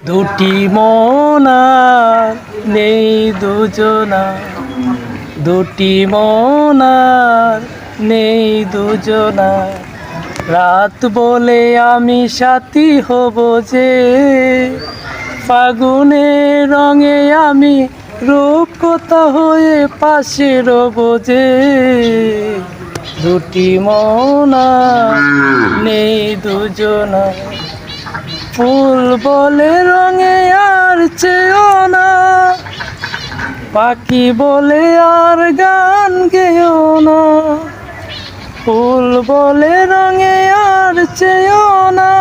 দুটি মনার নেই দুজনা, দুটি মনার নেই দুজনা। রাত বলে আমি সাথী হব যে, ফাগুনের রঙে আমি রূপকথা হয়ে পাশে রব যে। দুটি মনার নেই দুজনা, ফুল বলে রঙে আর চেয়েও না, পাখি বলে আর গান গেও না। ফুল বলে রঙে আর চেয়েও না,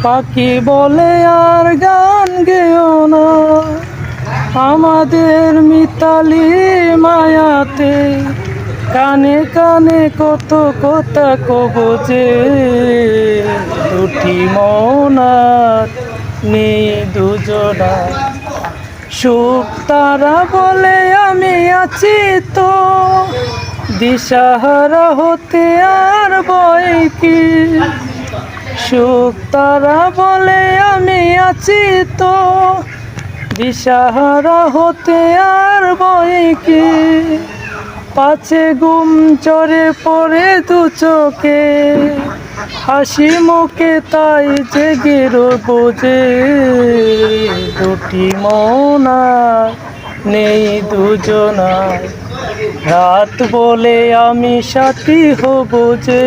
পাখি বলে আর গান গেও না। আমাদের মিতালি মায়াতে কানে কানে কত কথা কব যে। দুটি মনার নেই দুজনা, সুখ তারা বলে আমি আছি তো, দিশাহারা হতে আর ভয় কি। সুখ তারা বলে আমি আছি তো, দিশাহারা হতে আর ভয় কি। পাছে ঘুম চড়ে পড়ে দু চোখে, হাসি মুখে তাই জেগে রব যে। দুটি মনার নেই দুজনা, রাত বলে আমি সাথী হব যে।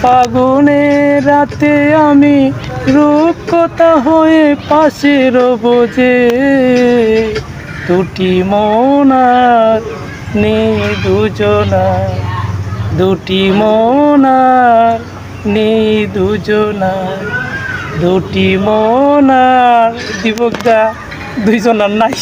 ফাগুনের রাতে আমি রূপকথা হয়ে পাশে রব যে। দুটি মনার নেই দুজনা, দুটি মনার নেই দুজনা, দুটি মনার দিবগা দুইজনার নাই।